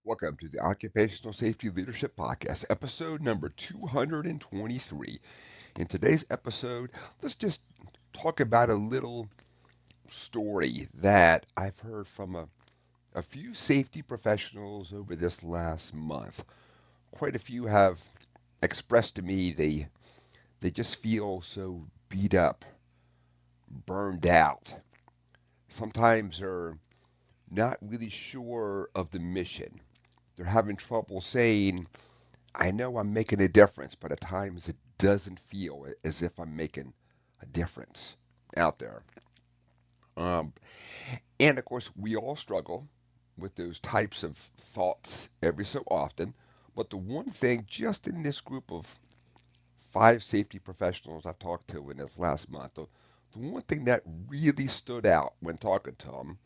Welcome to the Occupational Safety Leadership Podcast, episode number 223. In today's episode, let's just talk about a little story that I've heard from a few safety professionals over this last month. Quite a few have expressed to me they just feel so beat up, burned out. Sometimes they're not really sure of the mission. They're having trouble saying, I know I'm making a difference, but at times it doesn't feel as if I'm making a difference out there. Um, and of course, we all struggle with those types of thoughts every so often. But the one thing, just in this group of five safety professionals I've talked to in this last month, the one thing that really stood out when talking to them,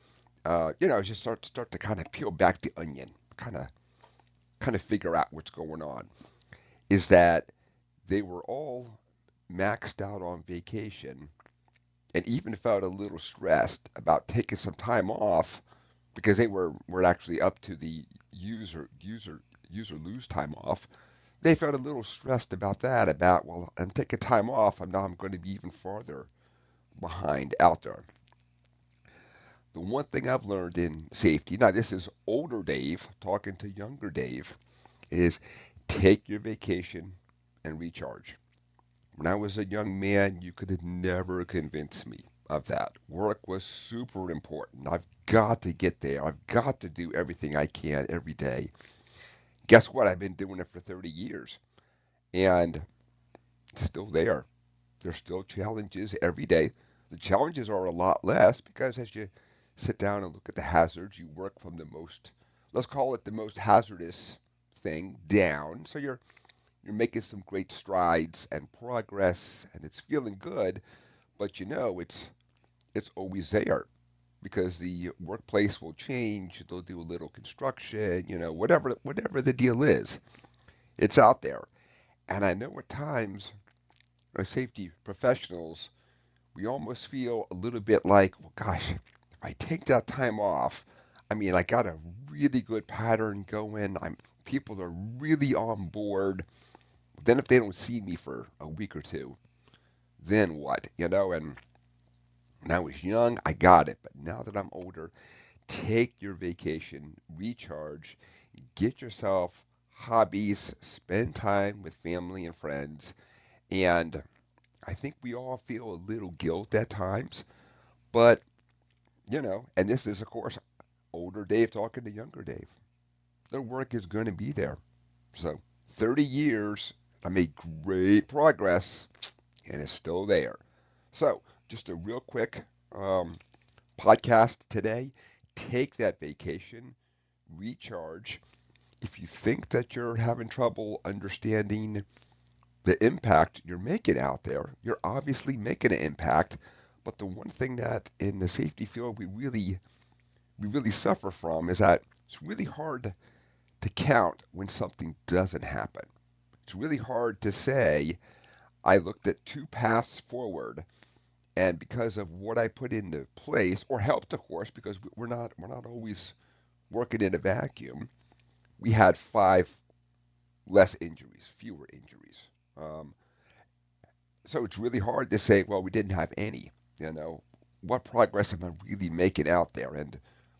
just start to kind of peel back the onion, kind of figure out what's going on, is that they were all maxed out on vacation and even felt a little stressed about taking some time off because they were actually up to the user lose time off. They felt a little stressed about that, about, well, I'm taking time off, and now I'm going to be even farther behind out there. The one thing I've learned in safety, now this is older Dave talking to younger Dave, is take your vacation and recharge. When I was a young man, you could have never convinced me of that. Work was super important. I've got to get there. I've got to do everything I can every day. Guess what? I've been doing it for 30 years and it's still there. There's still challenges every day. The challenges are a lot less because as you sit down and look at the hazards, you work from the most, let's call it the most hazardous thing down. So you're making some great strides and progress and it's feeling good, but it's always there because the workplace will change, they'll do a little construction, whatever the deal is, it's out there. And I know at times as safety professionals, we almost feel a little bit like, well, gosh, if I take that time off, I mean, I got a really good pattern going. People are really on board. Then if they don't see me for a week or two, then what? And when I was young, I got it. But now that I'm older, take your vacation, recharge, get yourself hobbies, spend time with family and friends. And I think we all feel a little guilt at times. But, and this is, of course, older Dave talking to younger Dave. Their work is going to be there. So 30 years, I made great progress and it's still there. So, just a real quick um, podcast today. Take that vacation, recharge. If you think that you're having trouble understanding the impact you're making out there, you're obviously making an impact. But the one thing that in the safety field we really suffer from is that it's really hard to count when something doesn't happen. It's really hard to say I looked at two paths forward and because of what I put into place, or helped, of course, because we're not always working in a vacuum. We had five less injuries, fewer injuries. Um, so it's really hard to say, well, we didn't have any. You know, what progress am I really making out there? And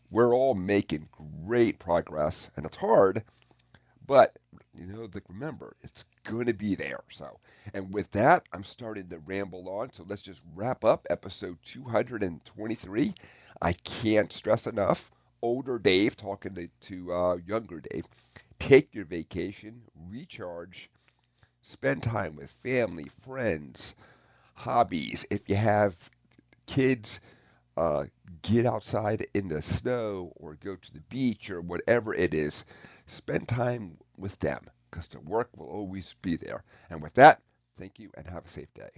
we're all making great progress, and it's hard, but remember, it's going to be there. So, and with that, I'm starting to ramble on. So let's just wrap up episode 223. I can't stress enough. Older Dave talking to younger Dave. Take your vacation, recharge, spend time with family, friends, hobbies. If you have kids, uh, get outside in the snow or go to the beach or whatever it is. Spend time with them because the work will always be there. And with that, thank you and have a safe day.